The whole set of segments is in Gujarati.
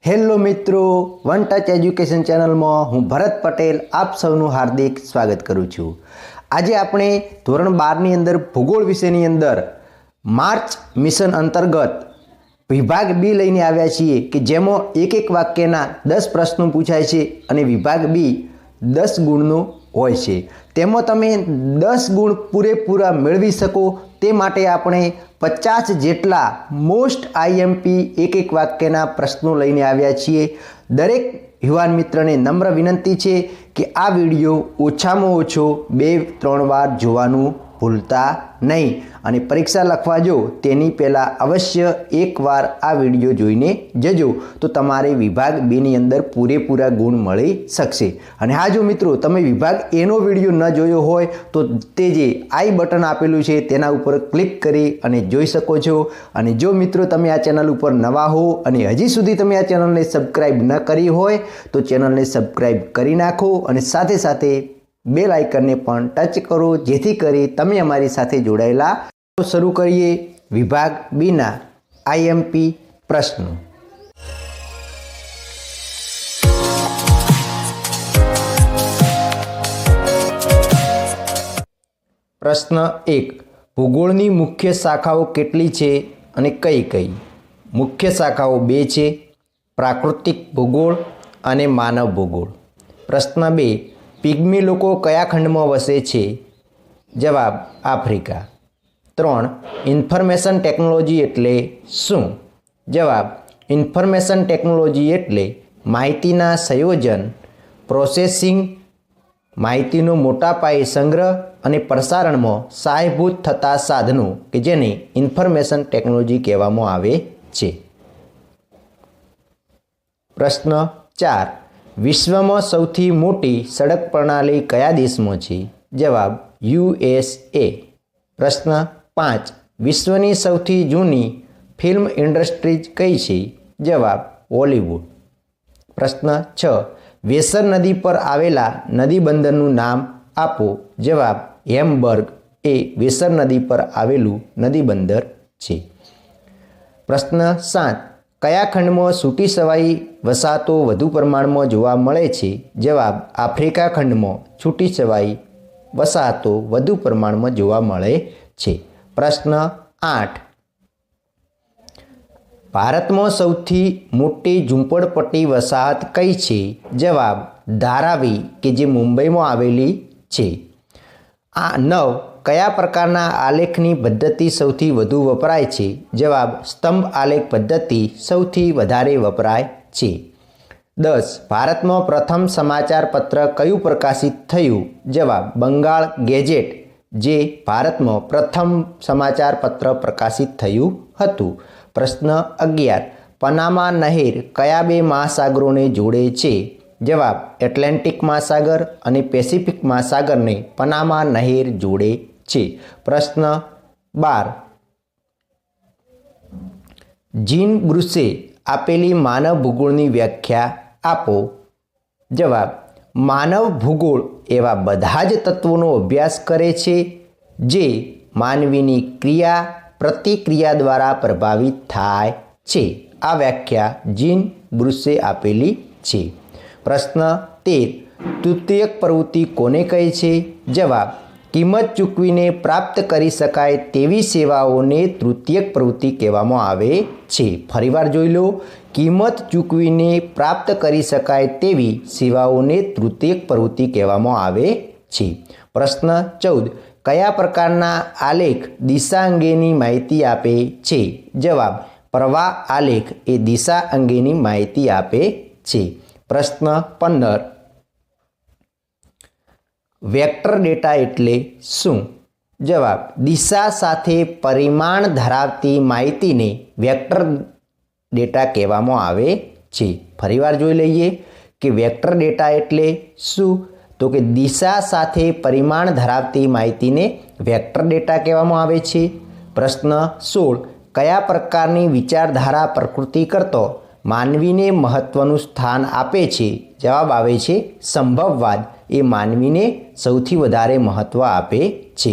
હેલો મિત્રો, વન ટચ એજ્યુકેશન ચેનલમાં હું ભરત પટેલ આપ સૌનું હાર્દિક સ્વાગત કરું છું। આજે આપણે ધોરણ 12ની અંદર ભૂગોળ વિષયની અંદર માર્ચ મિશન અંતર્ગત વિભાગ બી લઈને આવ્યા છીએ કે જેમાં એક એક વાક્યના 10 પ્રશ્નો પૂછાય છે અને વિભાગ બી 10 ગુણનો હોય છે। તેમાં તમે 10 ગુણ પૂરેપૂરા મેળવી શકો તે માટે આપણે 50 જેટલા મોસ્ટ આઈએમપી એક એક વાક્યના પ્રશ્નો લઈને આવ્યા છીએ। દરેક યુવાન મિત્રને નમ્ર વિનંતી છે કે આ વિડિયો ઓછામાં ઓછો 2-3 વાર જોવાનું ભૂલતા નહીં અને પરીક્ષા લખવા જો તેની પહેલાં અવશ્ય એકવાર આ વિડિયો જોઈને જજો તો તમારે વિભાગ બીની અંદર પૂરેપૂરા ગુણ મળી શકશે। અને હા જો મિત્રો તમે વિભાગ એનો વિડિયો ન જોયો હોય તો તે જે આઈ બટન આપેલું છે તેના ઉપર ક્લિક કરી અને જોઈ શકો છો। અને જો મિત્રો તમે આ ચેનલ ઉપર નવા હો અને હજી સુધી તમે આ ચેનલને સબસ્ક્રાઈબ ન કરી હોય તો ચેનલને સબસ્ક્રાઈબ કરી નાખો અને સાથે સાથે બેલ આઇકનને પણ ટચ કરો જેથી કરી તમે અમારી સાથે જોડાયેલા। શરૂ કરીએ વિભાગ બીના આઈએમપી પ્રશ્નો। પ્રશ્ન 1, ભૂગોળની મુખ્ય શાખાઓ કેટલી છે અને કઈ કઈ? મુખ્ય શાખાઓ 2 છે, પ્રાકૃતિક ભૂગોળ અને માનવ ભૂગોળ। પ્રશ્ન 2, પિગ્મી લોકો કયા ખંડમાં વસે છે? જવાબ આફ્રિકા। 3, ઇન્ફોર્મેશન ટેકનોલોજી એટલે શું? જવાબ ઇન્ફોર્મેશન ટેકનોલોજી એટલે માહિતીના સંયોજન, પ્રોસેસિંગ, માહિતીનો મોટા પાયે સંગ્રહ અને પ્રસારણમાં સહાયભૂત થતા સાધનો કે જેને ઇન્ફોર્મેશન ટેકનોલોજી કહેવામાં આવે છે। પ્રશ્ન 4, વિશ્વમાં સૌથી મોટી સડક પ્રણાલી કયા દેશમાં છે? જવાબ USA। પ્રશ્ન 5, વિશ્વની સૌથી જૂની ફિલ્મ ઇન્ડસ્ટ્રી કઈ છે? જવાબ હોલિવૂડ। પ્રશ્ન 6, વેસર નદી પર આવેલા નદી બંદરનું નામ આપો। જવાબ હેમ્બર્ગ એ વેસર નદી પર આવેલું નદી બંદર છે। પ્રશ્ન 7, કયા ખંડમાં છૂટી છવાઈ વસાહતો વધુ પ્રમાણમાં જોવા મળે છે? જવાબ આફ્રિકા ખંડમાં છૂટી છવાઈ વસાહતો વધુ પ્રમાણમાં જોવા મળે છે। પ્રશ્ન 8, ભારતમાં સૌથી મોટી ઝૂંપડપટ્ટી વસાહત કઈ છે? જવાબ ધારાવી કે જે મુંબઈમાં આવેલી છે। 9, કયા પ્રકારના આલેખની પદ્ધતિ સૌથી વધુ વપરાય છે? જવાબ સ્તંભ આલેખ પદ્ધતિ સૌથી વધારે વપરાય છે। 10, ભારતમાં પ્રથમ સમાચાર પત્ર કયું પ્રકાશિત થયું? જવાબ બંગાળ ગેજેટ જે ભારતમાં પ્રથમ સમાચાર પત્ર પ્રકાશિત થયું હતું। પ્રશ્ન 11, પનામા નહેર કયા 2 મહાસાગરોને જોડે છે? જવાબ એટલાન્ટિક મહાસાગર અને પેસિફિક મહાસાગરને પનામા નહેર જોડે છે। પ્રશ્ન 12, જીન બ્રુસે આપેલી માનવ ભૂગોળની વ્યાખ્યા આપો। જવાબ માનવ ભૂગોળ એવા બધા જ તત્વોનો અભ્યાસ કરે છે જે માનવીની ક્રિયા પ્રતિક્રિયા દ્વારા પ્રભાવિત થાય છે। આ વ્યાખ્યા જીન બ્રુસે આપેલી છે। પ્રશ્ન 13, તૃતીયક પ્રવૃત્તિ કોને કહે છે? જવાબ કિંમત ચૂકવીને પ્રાપ્ત કરી શકાય તેવી સેવાઓને તૃતીયક પ્રવૃત્તિ કહેવામાં આવે છે। ફરીવાર જોઈ લો, કિંમત ચૂકવીને પ્રાપ્ત કરી શકાય તેવી સેવાઓને તૃતીયક પ્રવૃત્તિ કહેવામાં આવે છે। પ્રશ્ન 14, કયા પ્રકારના આલેખ દિશા અંગેની માહિતી આપે છે? જવાબ પ્રવાહ આલેખ એ દિશા અંગેની માહિતી આપે છે। પ્રશ્ન 15, વેક્ટર ડેટા એટલે શું? જવાબ દિશા સાથે પરિમાણ ધરાવતી માહિતીને વેક્ટર ડેટા કહેવામાં આવે છે। ફરીવાર જોઈ લઈએ કે વેક્ટર ડેટા એટલે શું? તો કે દિશા સાથે પરિમાણ ધરાવતી માહિતીને વેક્ટર ડેટા કહેવામાં આવે છે। પ્રશ્ન 16, કયા પ્રકારની વિચારધારા પ્રકૃતિ કરતો માનવીને મહત્વનું સ્થાન આપે છે? જવાબ આવે છે સંભવવાદ એ માનવીને સૌથી વધારે મહત્વ આપે છે।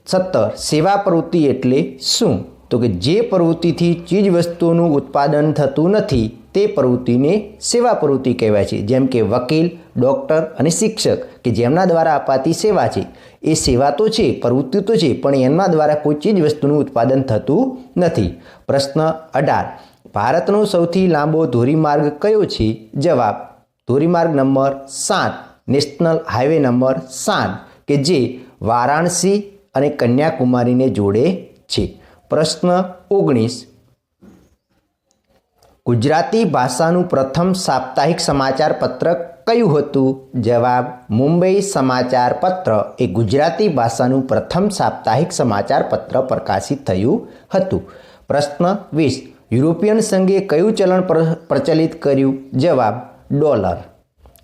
17, સેવા પ્રવૃત્તિ એટલે શું? તો કે જે પ્રવૃત્તિથી ચીજ વસ્તુઓનું ઉત્પાદન થતું નથી તે પ્રવૃત્તિને સેવા પ્રવૃત્તિ કહેવાય છે. જેમ કે વકીલ, ડૉક્ટર અને શિક્ષક કે જેમના દ્વારા અપાતી સેવા છે એ સેવા તો છે, પ્રવૃત્તિ તો છે, પણ એમના દ્વારા કોઈ ચીજ વસ્તુનું ઉત્પાદન થતું નથી. પ્રશ્ન 18. ભારતનો સૌથી લાંબો ધોરીમાર્ગ કયો છે? જવાબ ધોરીમાર્ગ નંબર 7, નેશનલ હાઈવે નંબર 7 કે જે વારાણસી અને કન્યાકુમારીને જોડે છે. પ્રશ્ન 19. ગુજરાતી ભાષાનું પ્રથમ સાપ્તાહિક સમાચાર પત્ર કયું હતું? જવાબ મુંબઈ સમાચાર પત્ર એ ગુજરાતી ભાષાનું પ્રથમ સાપ્તાહિક સમાચાર પત્ર પ્રકાશિત થયું હતું. પ્રશ્ન 20. યુરોપિયન સંઘે કયું ચલણ પ્રચલિત કર્યું? જવાબ ડોલર.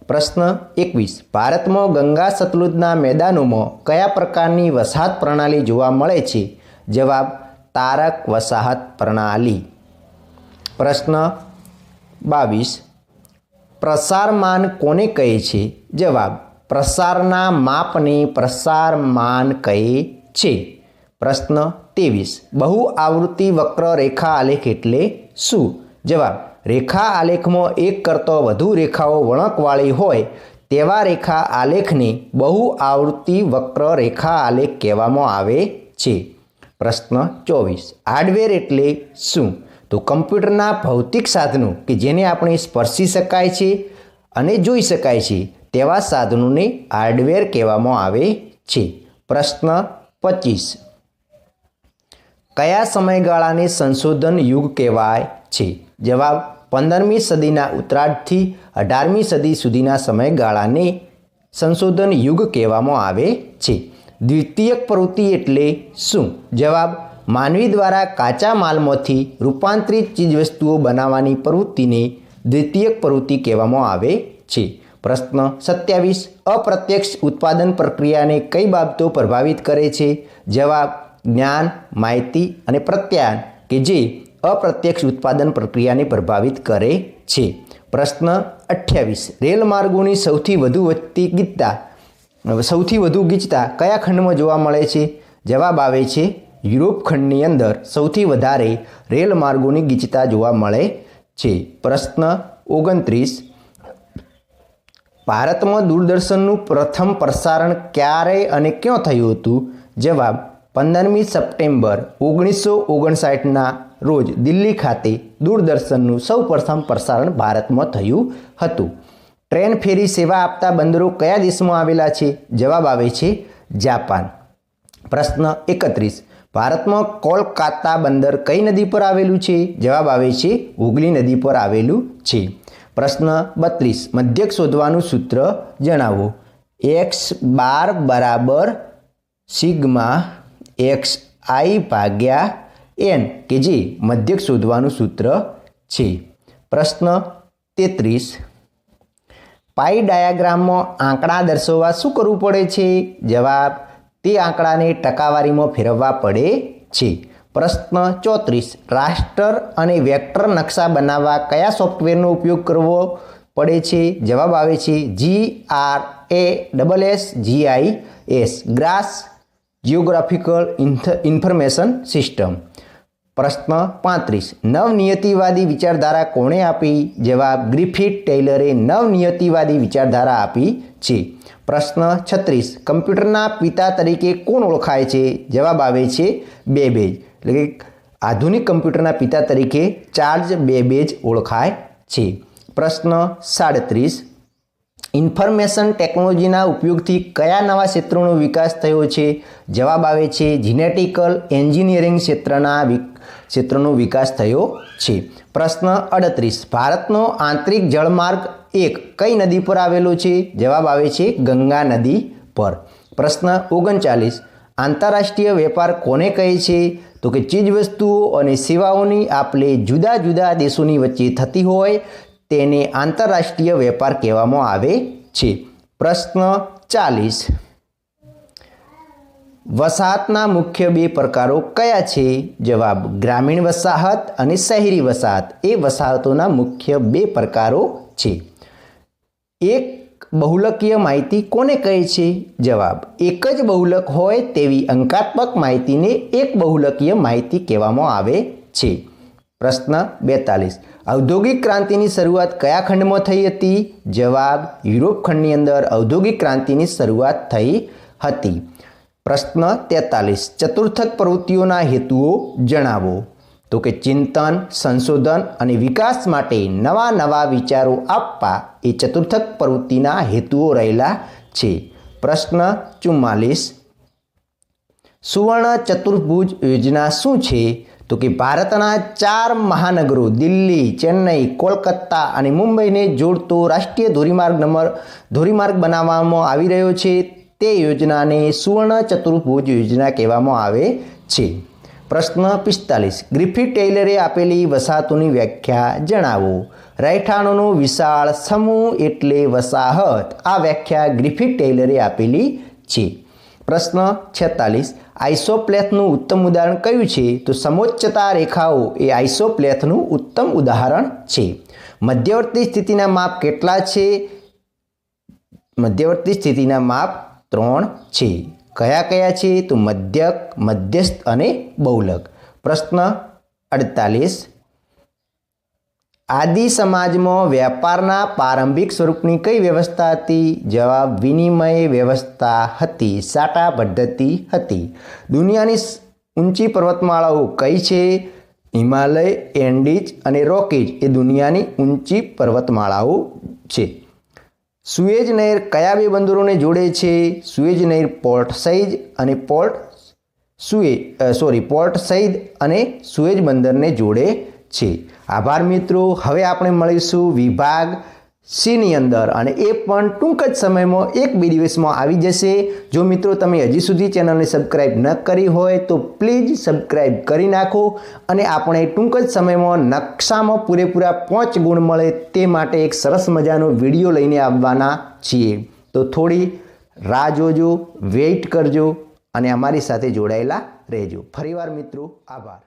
પ્રશ્ન 21. ભારતમાં ગંગા સતલુજના મેદાનોમાં કયા પ્રકારની વસાહત પ્રણાલી જોવા મળે છે? જવાબ તારક વસાહત પ્રણાલી. પ્રશ્ન 22. પ્રસારમાન કોને કહે છે? જવાબ પ્રસારના માપને પ્રસારમાન કહે છે. પ્રશ્ન 23. બહુ આવૃત્તિ વક્ર રેખા આલેખ એટલે શું? જવાબ રેખા આલેખમાં એક કરતાં વધુ રેખાઓ વળાંકવાળી હોય તેવા રેખા આલેખને બહુ આવૃત્તિ વક્ર રેખા આલેખ કહેવામાં આવે છે. પ્રશ્ન 24. હાર્ડવેર એટલે શું? તો કમ્પ્યુટરના ભૌતિક સાધનો કે જેને આપણે સ્પર્શી શકાય છે અને જોઈ શકાય છે તેવા સાધનોને હાર્ડવેર કહેવામાં આવે છે. પ્રશ્ન 25. કયા સમયગાળાને સંશોધન યુગ કહેવાય છે? જવાબ 15મી સદીના ઉત્તરાર્ધથી 18મી સદી સુધીના સમયગાળાને સંશોધન યુગ કહેવામાં આવે છે. દ્વિતીયક પ્રવૃત્તિ એટલે શું? જવાબ માનવી દ્વારા કાચા માલમાંથી રૂપાંતરિત ચીજવસ્તુઓ બનાવવાની પ્રવૃત્તિને દ્વિતીયક પ્રવૃત્તિ કહેવામાં આવે છે. પ્રશ્ન 27. અપ્રત્યક્ષ ઉત્પાદન પ્રક્રિયાને કઈ બાબતો પ્રભાવિત કરે છે? જવાબ જ્ઞાન, માહિતી અને પ્રત્યાયન કે જે અપ્રત્યક્ષ ઉત્પાદન પ્રક્રિયાને પ્રભાવિત કરે છે. પ્રશ્ન 28. રેલમાર્ગોની સૌથી વધુ ગીચતા કયા ખંડમાં જોવા મળે છે? જવાબ આવે છે યુરોપ ખંડની અંદર સૌથી વધારે રેલમાર્ગોની ગીચતા જોવા મળે છે. પ્રશ્ન 29. ભારતમાં દૂરદર્શનનું પ્રથમ પ્રસારણ ક્યારે અને ક્યાં થયું હતું? જવાબ 15મી સપ્ટેમ્બર 1959ના રોજ દિલ્હી ખાતે દૂરદર્શનનું સૌપ્રથમ પ્રસારણ ભારતમાં થયું હતું. ટ્રેન ફેરી સેવા આપતા બંદરો કયા દેશમાં આવેલા છે? જવાબ આવે છે જાપાન. પ્રશ્ન 31. ભારતમાં કોલકાતા બંદર કઈ નદી પર આવેલું છે? જવાબ આવે છે હુગલી નદી પર આવેલું છે. પ્રશ્ન 32. મધ્યક શોધવાનું સૂત્ર જણાવો. x બાર બરાબર સિગ્મા xi ભાગ્યા n કે જે મધ્યક શોધવાનું સૂત્ર છે. પ્રશ્ન 33. પાઈ ડાયાગ્રામમાં આંકડા દર્શાવવા શું કરવું પડે છે? જવાબ તે આંકડાને ટકાવારીમાં ફેરવવા પડે છે. પ્રશ્ન 34. રાસ્ટર અને વેક્ટર નકશા બનાવવા કયા સોફ્ટવેરનો ઉપયોગ કરવો પડે છે? જવાબ આવે છે GRASSGIS grass geographical information system. પ્રશ્ન 35. નવનિયતિવાદી વિચારધારા કોણે આપી? જવાબ ગ્રિફિથ ટેલરે નવનિયતિવાદી વિચારધારા આપી છે. પ્રશ્ન 36. કમ્પ્યુટરના પિતા તરીકે કોણ ઓળખાય છે? જવાબ આવે છે બેબેજ. એટલે કે આધુનિક કમ્પ્યુટરના પિતા તરીકે ચાર્લ્સ બેબેજ ઓળખાય છે. પ્રશ્ન 37. ઇન્ફોર્મેશન ટેકનોલોજીના ઉપયોગથી કયા નવા ક્ષેત્રોનો વિકાસ થયો છે? જવાબ આવે છે જીનેટિકલ એન્જિનિયરિંગ ક્ષેત્રનો વિકાસ થયો છે. પ્રશ્ન 38. ભારતનો આંતરિક જળમાર્ગ 1 કઈ નદી પર આવેલો છે? જવાબ આવે છે ગંગા નદી પર. પ્રશ્ન 39. આંતરરાષ્ટ્રીય વેપાર કોને કહે છે? તો કે ચીજવસ્તુઓ અને સેવાઓની આપલે જુદા જુદા દેશોની વચ્ચે થતી હોય તેને આંતરરાષ્ટ્રીય વેપાર કહેવામાં આવે છે. પ્રશ્ન 40. વસાહતના મુખ્ય 2 પ્રકારો કયા છે? જવાબ ગ્રામીણ વસાહત અને શહેરી વસાહત એ વસાહતોના મુખ્ય 2 પ્રકારો છે. એક બહુલકીય માહિતી કોને કહે છે? જવાબ એક જ બહુલક હોય તેવી અંકાત્મક માહિતીને એક બહુલકીય માહિતી કહેવામાં આવે છે. પ્રશ્ન 42 ઔદ્યોગિક ક્રાંતિની શરૂઆત કયા ખંડમાં થઈ હતી? જવાબ યુરોપ ખંડની અંદર ઔદ્યોગિક ક્રાંતિની શરૂઆત થઈ હતી. પ્રશ્ન 43 ચતુર્થક પ્રવૃત્તિઓના હેતુઓ જણાવો. તો કે ચિંતન, સંશોધન અને વિકાસ માટે નવા નવા વિચારો આપવા એ ચતુર્થક પ્રવૃત્તિના હેતુઓ રહેલા છે. પ્રશ્ન 44 સુવર્ણ ચતુર્ભુજ યોજના શું છે? તો કે ભારતના 4 મહાનગરો દિલ્હી, ચેન્નઈ, કોલકાતા અને મુંબઈને જોડતો રાષ્ટ્રીય ધોરીમાર્ગ બનાવવામાં આવી રહ્યો છે. તે યોજનાને સુવર્ણ ચતુર્ભુજ યોજના કહેવામાં આવે છે. પ્રશ્ન 45 ગ્રિફિથ ટેલરે આપેલી વસાહતોની વ્યાખ્યા જણાવો. રહેઠાણોનો વિશાળ સમૂહ એટલે વસાહત. આ વ્યાખ્યા ગ્રિફિથ ટેલરે આપેલી છે. પ્રશ્ન 46 આઇસોપ્લેથનું ઉત્તમ ઉદાહરણ કયું છે? તો સમોચ્ચતા રેખાઓ એ આઇસોપ્લેથનું ઉત્તમ ઉદાહરણ છે. મધ્યવર્તી સ્થિતિના માપ કેટલા છે? મધ્યવર્તી સ્થિતિના માપ 3 છે. કયા કયા છે? તો મધ્યક, મધ્યસ્થ અને બહુલક. પ્રશ્ન 48 આદિ સમાજમાં વ્યાપારના પ્રારંભિક સ્વરૂપની કઈ વ્યવસ્થા હતી? જવાબ વિનિમય વ્યવસ્થા હતી. સાટા પદ્ધતિ હતી. દુનિયાની ઊંચી પર્વતમાળાઓ કઈ છે? હિમાલય, એન્ડીઝ અને રોકીઝ એ દુનિયાની ઊંચી પર્વતમાળાઓ છે. સુએઝ નહેર કયા 2 બંદરોને જોડે છે? સુએઝ નહેર પોર્ટ સઈદ અને સુએઝ બંદરને જોડે છે. આભાર મિત્રો. હવે આપણે મળીશું વિભાગ સી અંદર અને એ પણ ટૂંક જ સમયમાં 1-2 દિવસમાં આવી જશે. જો મિત્રો તમે હજી સુધી ચેનલને સબસ્ક્રાઈબ ન કરી હોય તો પ્લીઝ સબસ્ક્રાઈબ કરી નાખો અને આપણે ટૂંક જ સમયમાં નકશામાં પૂરેપૂરા 5 ગુણ મળે તે માટે એક સરસ મજાનો વિડીયો લઈને આવવાના છીએ. તો થોડી રાહ જોજો, વેઇટ કરજો અને અમારી સાથે જોડાયેલા રહેજો. ફરીવાર મિત્રો આભાર.